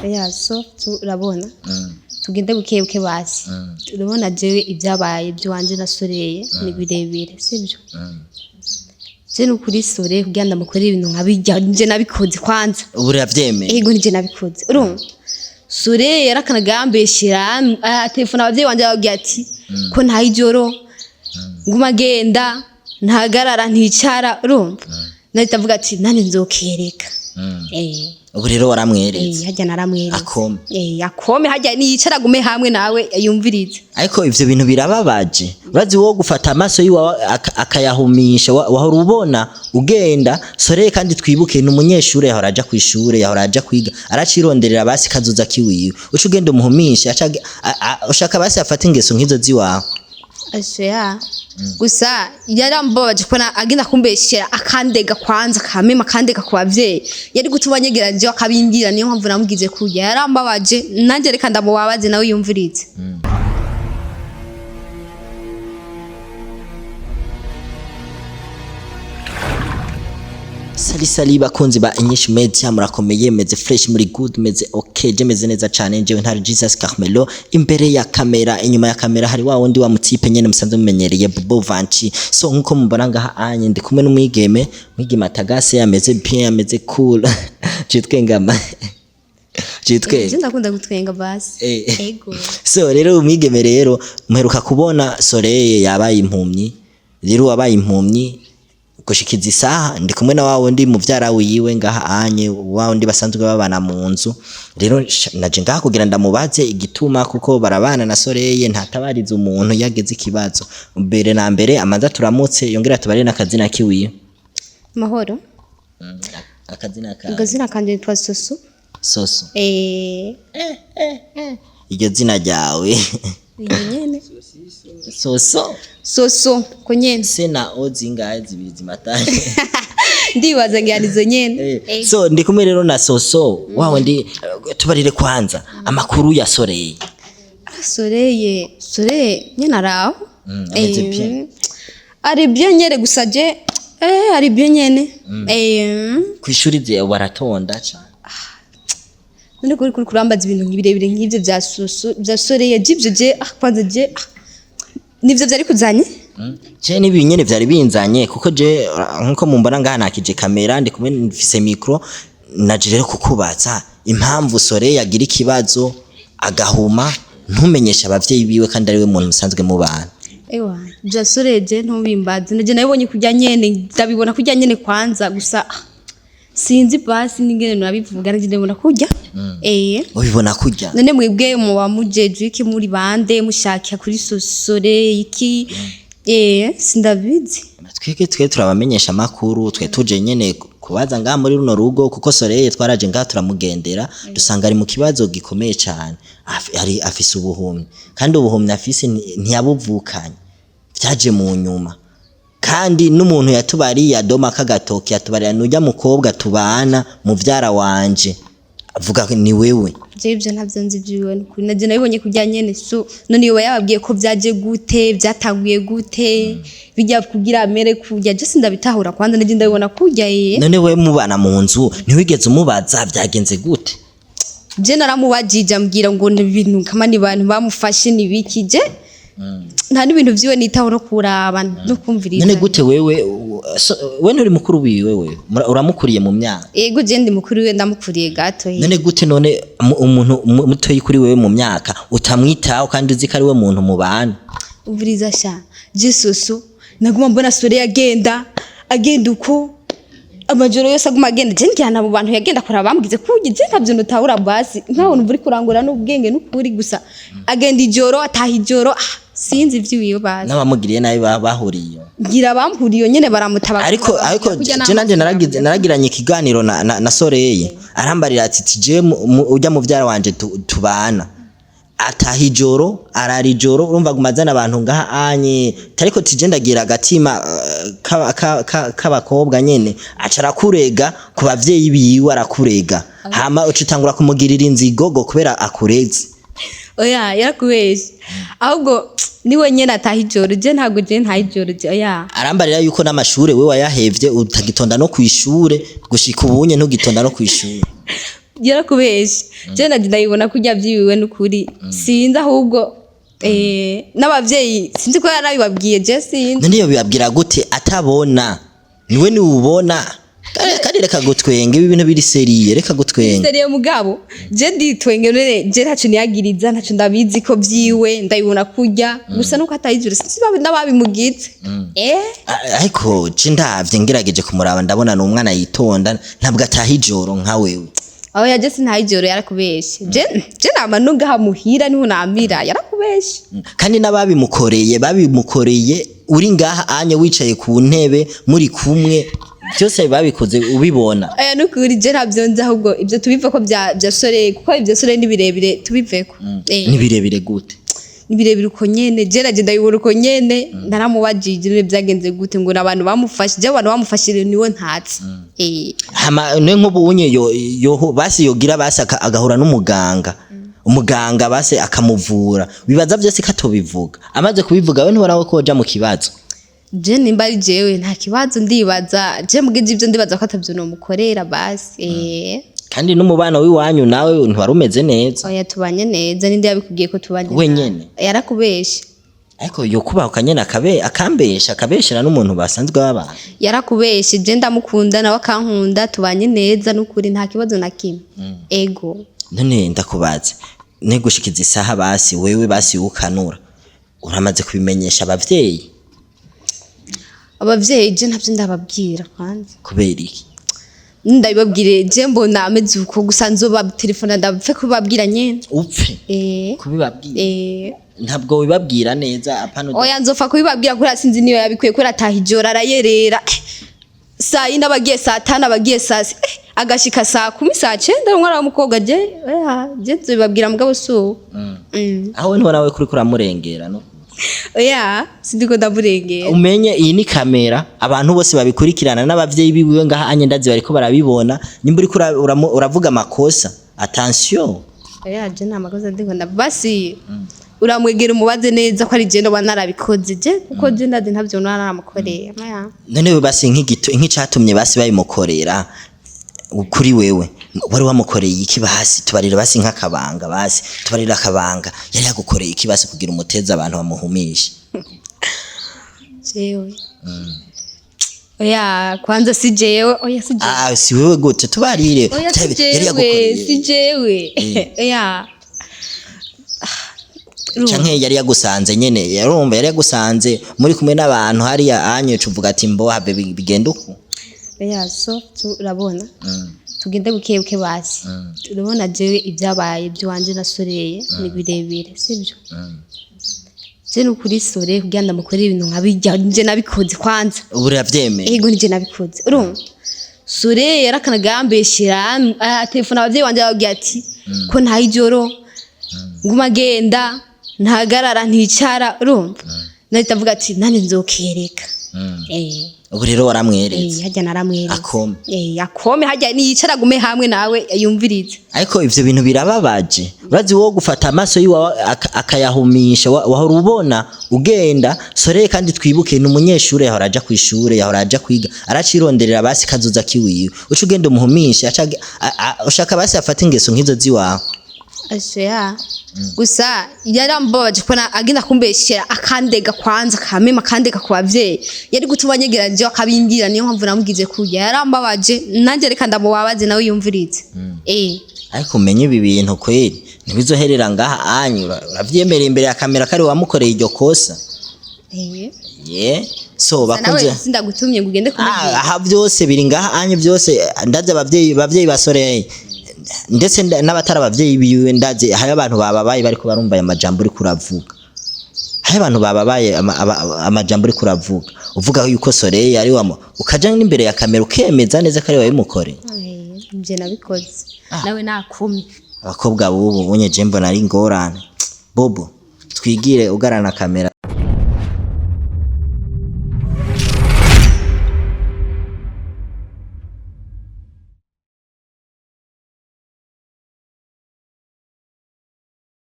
yaso turabona tugende bukebuke basi urabona jewe ibyabaye by'wanje na Soleil ni birebire sibyo je nukuri Soleil kugira ndamukorera ibintu nkabijya nje nabikoze kwanza ubu yavyemeye yego nje nabikoze urumva Soleil yarakanagambeshira telefone abavyeyi wanje bagiye ati ko nta ijoro nguma genda ntagarara nticara urumva nahita avuga ati nani nzokereka ubu rero waramweretse hajya naramweretse akome akome hajya niyicara gume hamwe nawe yumvirize ariko ivyo bintu birababaje urazi wo gufata amaso yiwa akayahumisha wahora ubona ugenda Soleil kandi twibuke ni umunyeshure yahora aja kwishure yahora aja kwiga aracironderera basi kazoza kiwiwe uca ugenda umuhumisha ushaka basi afata ingeso nk'izo ziwawe asha gusa yarambabaje kona agenda kumbeshera akandega kwanza kamema akandega ku bavyeyi yari gutuma nyegeranje akabindira niyo mpamvu namugize kujya yarambabaje nanje reka ndamubabaze nawe yumvirize Sali bakunzi ba INYISHU media murakomeye meze fresh muri good meze okay je meze neza cyane njewe ntari Jesus Carmelo imbere ya kamera inyuma ya kamera hari wa wundi wa mutipe nyene musanze mumenyereye Bobo Vanchi so nkuko mubona ngaha anye ndi kumwe n'umwigeme atagase yameze bien yameze cool jitwengama jitwe ndakunda gutwenga basi ego so rero umwigeme rero muheruka kubona Soleil yabaye impumyi rero wabaye impumyi gushikiza isaha ndi kumwe na wawo ndi muvyara wiwe ngaha anye wawo ndi basanzwe babana mu nzu rero naje ngaha kugira ndamubaze igituma kuko barabana na Soleil ntatabariza umuntu yageze ikibazo mbere na mbere amaza turamutse yongera tubare nakazina kiwiye mahoro akazina kanje twa Soso iryo zina ryawe nyene Soso ko nyene sena ozingaye zibiri zimatanye ndibaza ngiyanizo nyene so ndi kumwe rero na Soso wawe ndi tubarire kwanza amakuru ya Soleil nyene araho ari bien nyere gusa je ari bien nyene kwishuri je waratonda cyane none kuri kurambaza ibintu ngibirebire nk'ivyo bya Soleil jibyo je kwanza je nivyo byari kuzanye je nibi nyene byari binzanye kuko je nkuko mumbona ngaha nakije kamera ndi kumwe mfise micro naje rero kukubaza impamvu Soleil yagira ikibazo agahuma ntumenyesha abavyeyi biwe kandi ari we muntu musanzwe mubana ewa bya Soleil je ntubimbaze naje nabibonye kujya nyene ndabibona kujya nyene kwanza gusa sinzi basi ningene nabivuga nje ndabona kujya ubibona kujya none mwebwe mu bamujeje iki muri bande mushakira kuri Soleil iki sindabizi twe turabamenyesha makuru twe tuje nyene kubaza ngaha muri runo rugo kuko Soleil twaraje ngaha turamugendera dusanga ari mu kibazo gikomeye cyane ari afise ubuhumyi kandi ubuhumyi afise ntiyabuvukanye byaje mu nyuma kandi n'umuntu yatubariye adoma kagatoki yatubarira nujya mukobwa tubana muvyara wanje avuga ni wewe Jebyo ntabyo nzi byiwe kuri naje nabibonye kujya nyene so none yoba yababwiye ko byaje gute byataguye gute bijya kugira amere kujya je sindabitahura kwanza naje ndabibona kujya none we mubana mu nzu ntiwigeze umubaza byagenze gute je naramubajije ambwira ngo ibintu kama ni bantu bamufashe nibikije nta n'ibintu byiwe nitaho no kuraba no kumviriza none gute wewe nturi mukuru wiwe wewe uramukuriye mu myaka yego je ndi mukuru we ndamukuriye gato none gute none umuntu muto yikuri wewe mu myaka utamwitaho kandi uzi ko ari we muntu mubana uvuriza sha je Soso naguma mbona Soleil agenda uko amajoro yose aguma agenda je njyana abo bantu yagenda kora bambwize kujye je ntabyo nutahura basi nkaho numva uri kurangura n'ubwenge n'ukuri gusa agenda ijoro ataha ijoro sinzi ivyiwiyo bazi n'abamugiriye nabi bahuriye ngira bampuriye nyene baramutaba ariko je nanje naragiranye ikiganiro na Soleil arambarira ati je ujya mu vyara wanje tubana ataha ijoro arara ijoro urumva gumazana abantu ngaha anye tariko tije ndagira agatima k'abakobwa nyene acara kurega ku bavyeyi biwe arakurega hama ucitangura kumugirira inzigogo kubera akureze oya yakubeje ahubwo niwe nyene ataha ijoro je ntago je ntaha ijoro oya arambarira yuko n'amashure we wayahevye utagitonda no kwishure gushika ubunye ntugitonda no kwishure yarakubeshe je ndayibona kurya byiwiwe nukuri sinzi ahubwo n'abavyeyi sinzi ko yarabibabwiye je sinzi niyo bibabwira gute atabona niwe ni ubona kandi reka gutwenge ibi bintu biri seriye reka gutwenge seriye mugabo je nditwenge none je ntacu niyagiriza ntacu ndabizi ko byiwe ndayibona kurya gusa nuko atayijure sinzi n'ababimugitse ariko je ndavye ngerageje kumuraba ndabona n'umwana yitonda ntabwo atahijoro nka wewe aho yaje sinayijoro yarakubeshe je namanuga hamuhira niho namira yarakubeshe kandi babimukoreye uri ngaha anye wicaye ku ntebe muri kumwe byose babikoze ubibona nukuri je ntavyonze ahubwo ibyo tubiva ko bya Soleil kuko ibyo Soleil ni birebire tubiveko ni birebire gute ni birebire uko nyene je nagenda yibura uko nyene naramubajije byagenze gute ngo nabantu bamufashije abantu bamufashire niwe ntatse hama ne nkubu unye yo basi yogira basi agahura n'umuganga umuganga basi akamuvura bibaza byose katobivuga amaze kubivuga we ntiwarawe ko ja mu kibazo je nimba ari jewe nta kibazo ndibaza je mugije ibyo ndibaza ko atavyo no mukorera basi kandi n'umubano wiwanyu nawe ntiwarumeze neza oya tubanye neza ninde yabikubwiye ko tubanye wenyene yarakubeshe ariko yo kubaho kanyene akabeshera n'umuntu basanzwe babana yarakubeshe je ndamukunda nawe akankunda tubanye neza nukuri nta kibazo na kimwe ego none ndakubaze negushikiza isaha basi wewe basi ukanura uramaze kubimenyesha abavyeyi je ntavyo ndababwira kwanza kubera iki ndabibabwire je mbona ameze uko gusa nzoba telefone ndapfe kubabwira nyene upfe kubibabwira ntabwo wibabwira neza apano oya nzofa kubibabwira kuri sinzi niyo yabikwiye kuri atahijora arayerera saa yine abagiye saa 5 abagiye saa agashika saa 10 saa 9 umwana w'umukobwa je nzobibabwira mugabo so aho ntorawe kuri kuramurengera no oya sindiko ndamurengera umenye iyi ni kamera abantu bose babikurikirana n'abavyeyi bibiwe ngaha anye ndazi bariko barabibona nimba uri uravuga amakosa attention oya je nta makosa ndiko ndabasi uramwegera umubaze neza ko ari je ndo banarabikoze je kuko je ndazi ntavyo naramukoreye none we basi nk'icatumye basi bayimukorera kuri wewe wari wamukoreye iki basi tubarira basi nk'akabanga basi tubarira akabanga yari yagukoreye iki basi kugira umuteza abantu bamuhumisha jewe oya kwanza si jewe oya si jewe si wewe gute tubarire yari yagukoreye si jewe oya canke yari yagusanze nyene yarumva yari yagusanze muri kumwe n'abantu hariya anye cuvuga ati mbo habe bigenda uko oya so turabona tugende bukebuke basi urabona jewe ibyabaye by'wanje na Soleil ni birebire sibyo je nukuri Soleil kugira ndamukorera ibintu nkabijya nje nabikoze kwanza uravyemeye yego nje nabikoze urumva Soleil yarakanagambeshira telefone abavyeyi wanje bagiye ati ko ntayijoro nguma genda ntagarara nticara urumva nahita avuga ati nani nzokereka ubu rero waramweretse hajya naramweretse akome akome hajya niyicara gume hamwe nawe yumvirize ariko ivyo bintu birababaje urazi wo gufata amaso yiwa akayahumisha wahora ubona ugenda Soleil kandi twibuke n'umunyeshure yahora aja kwishure yahora aja kwiga aracironderera basi kazoza kiwiwe uca ugenda umuhumisha ushaka basi afata ingeso nk'izo ziwawe asha gusa yarambabaje kona agenda kumbeshera akandega kwanza kamema akandega ku bavyeyi yari gutuma nyegeranje akabimbira niyo mpamvu namugize kujya yarambabaje nanje reka ndamubabaze nawe yumvirize ariko umenye ibi bintu kweri ntibizoherera ngaha anyura uravyemera imbere ya kamera kari wamukoreye iryo kosa so bakunze sindagutumye ngo ugende kumubwira aha byose biri ngaha anye byose ndaze abavyeyi ba Soleil ndetse n'abatara abavyeyi biwe ndaze hayo abantu bababaye bariko barumva aya majambo uri kuravuga hayo abantu bababaye amajambo uri kuravuga uvuga yuko Soleil ari wamo ukaja n'imbere ya kamera ukemeza neza kare wawe mukore nje nabikoze nawe nakumi abakobwa bubu bunye jembo nari ngorane bobo twigire ugarana kamera